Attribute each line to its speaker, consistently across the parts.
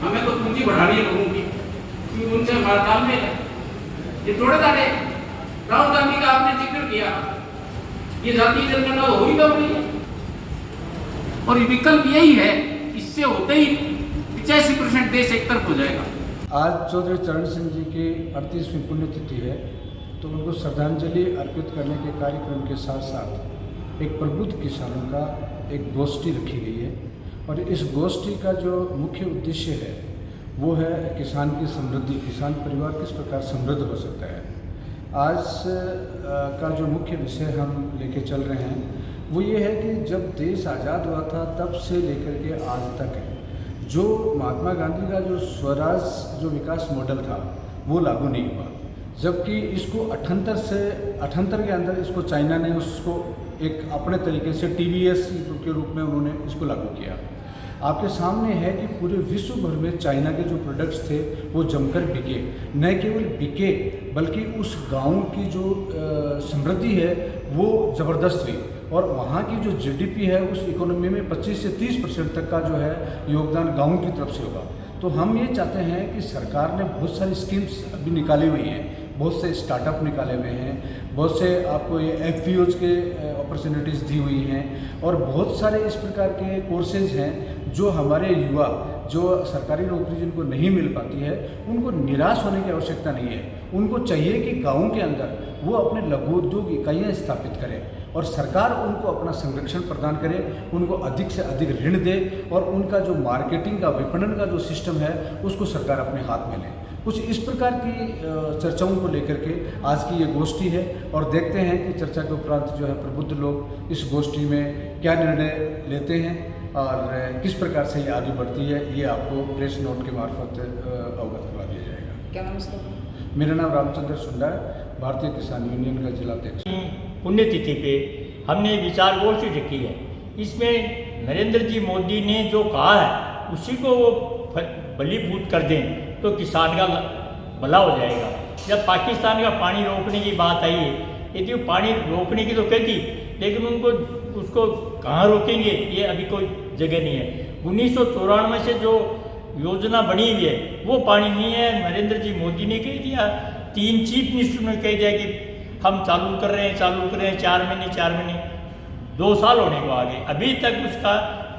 Speaker 1: हमें तो पूंजी बढ़ानी है लोगों की, क्योंकि उनसे हमारा तालमेल है। ये थोड़े दाड़े राहुल गांधी का आपने जिक्र किया, ये जातीय जनगणना हो ही तो रही है, और विकल्प यही है, इससे होते ही 85% देश एक तरफ हो जाएगा।
Speaker 2: आज चौधरी चरण सिंह जी की 38वीं पुण्यतिथि है, तो उनको श्रद्धांजलि अर्पित करने के कार्यक्रम के साथ साथ एक प्रबुद्ध किसानों का एक गोष्ठी रखी गई है। और इस गोष्ठी का जो मुख्य उद्देश्य है वो है किसान की समृद्धि, किसान परिवार किस प्रकार समृद्ध हो सकता है। आज का जो मुख्य विषय हम लेके चल रहे हैं वो ये है कि जब देश आज़ाद हुआ था तब से लेकर के आज तक जो महात्मा गांधी का जो स्वराज जो विकास मॉडल था वो लागू नहीं हुआ, जबकि इसको 78 के अंदर इसको चाइना ने उसको एक अपने तरीके से TVS के रूप में उन्होंने इसको लागू किया। आपके सामने है कि पूरे विश्व भर में चाइना के जो प्रोडक्ट्स थे वो जमकर बिके, न केवल बिके बल्कि उस गांव की जो समृद्धि है वो ज़बरदस्त हुई, और वहाँ की जो GDP है उस इकोनॉमी में 25 से 30% तक का जो है योगदान गाँव की तरफ से होगा। तो हम ये चाहते हैं कि सरकार ने बहुत सारी स्कीम्स अभी निकाली हुई हैं, बहुत से स्टार्टअप निकाले हुए हैं, बहुत से आपको ये FPOs के अपॉर्चुनिटीज़ दी हुई हैं, और बहुत सारे इस प्रकार के कोर्सेज हैं जो हमारे युवा जो सरकारी नौकरी जिनको नहीं मिल पाती है उनको निराश होने की आवश्यकता नहीं है। उनको चाहिए कि गाँव के अंदर वो अपने लघु उद्योग इकाइयाँ स्थापित करें और सरकार उनको अपना संरक्षण प्रदान करे, उनको अधिक से अधिक ऋण दे, और उनका जो मार्केटिंग का विपणन का जो सिस्टम है उसको सरकार अपने हाथ में ले। कुछ इस प्रकार की चर्चाओं को लेकर के आज की ये गोष्ठी है, और देखते हैं कि चर्चा के उपरांत जो है प्रबुद्ध लोग इस गोष्ठी में क्या निर्णय लेते हैं और किस प्रकार से ये आगे बढ़ती है, ये आपको प्रेस नोट के मार्फत अवगत करवा दिया जाएगा।
Speaker 3: क्या नाम है?
Speaker 2: मेरा नाम रामचंद्र सुंडा है, भारतीय किसान यूनियन का जिलाध्यक्ष।
Speaker 4: पुण्यतिथि पे हमने विचार गोष्ठी रखी है। इसमें नरेंद्र जी मोदी ने जो कहा है उसी को वो बलीभूत कर दें तो किसान का भला हो जाएगा। जब पाकिस्तान का पानी रोकने की बात आई है, यदि वो पानी रोकने की तो कहती, लेकिन उनको उसको कहाँ रोकेंगे ये अभी कोई जगह नहीं है। 1994 से जो योजना बनी हुई है वो पानी नहीं है। नरेंद्र जी मोदी ने कह दिया, 3 चीफ मिनिस्टर ने कह दिया कि हम चालू कर रहे हैं 4 महीने 2 साल होने को आ गए, अभी तक उसका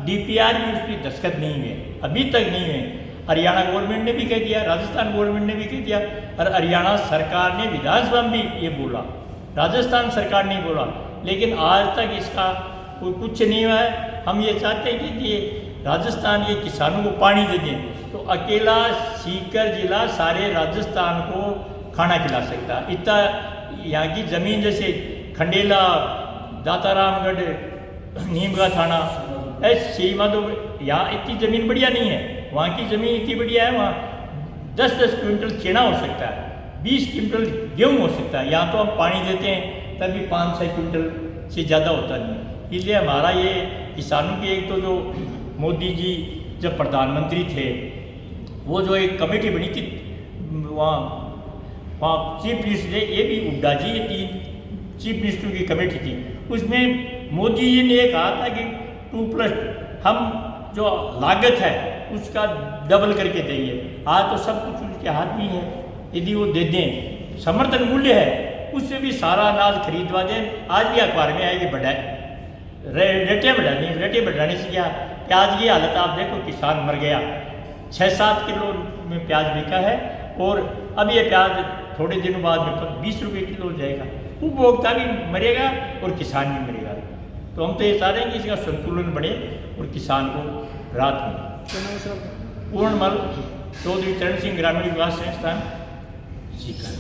Speaker 4: DPR में उसकी दस्तखत नहीं हुए, अभी तक नहीं हुए। हरियाणा गवर्नमेंट ने भी कह दिया, राजस्थान गवर्नमेंट ने भी कह दिया, और हरियाणा सरकार ने विधानसभा में भी ये बोला, राजस्थान सरकार ने बोला, लेकिन आज तक इसका कोई कुछ नहीं हुआ है। हम ये चाहते हैं कि ये राजस्थान के किसानों को पानी दे दें, तो अकेला सीकर जिला सारे राजस्थान को खाना खिला सकता। इतना यहाँ की ज़मीन जैसे खंडेला, दातारामगढ़, नीमगा थाना, ऐसे सीमा तो यहाँ इतनी ज़मीन बढ़िया नहीं है, वहाँ की ज़मीन इतनी बढ़िया है, वहाँ 10-10 क्विंटल चना हो सकता है, 20 क्विंटल गेहूँ हो सकता है। यहाँ तो हम पानी देते हैं तभी 5-6 क्विंटल से ज़्यादा होता नहीं है। इसलिए हमारा ये किसानों की एक तो जो मोदी जी जब प्रधानमंत्री थे वो जो एक कमेटी बनी थी वहाँ चीफ मिनिस्टर थे, ये भी हुड्डा जी, ये 3 चीफ मिनिस्टर की कमेटी थी। उसमें मोदी जी ने ये कहा था कि 2+ हम जो लागत है उसका डबल करके देंगे। आज तो सब कुछ उनके हाथ में है, यदि वो दे दें, समर्थन मूल्य है उससे भी सारा अनाज खरीदवा दें। आज भी अखबार में आएगी बढ़ाए रेटें बढ़ाने से क्या, प्याज की हालत आप देखो, किसान मर गया। 6-7 किलो में प्याज बिका है, और अब ये प्याज थोड़े दिनों बाद में 20 रुपये किलो हो जाएगा। उपभोक्ता भी मरेगा और किसान भी मरेगा। तो हम तो ये चाह रहे हैं कि इसका संतुलन बढ़े और किसान को राहत मिले। पूर्णमल चौधरी चरण सिंह ग्रामीण विकास संस्थान सीकर।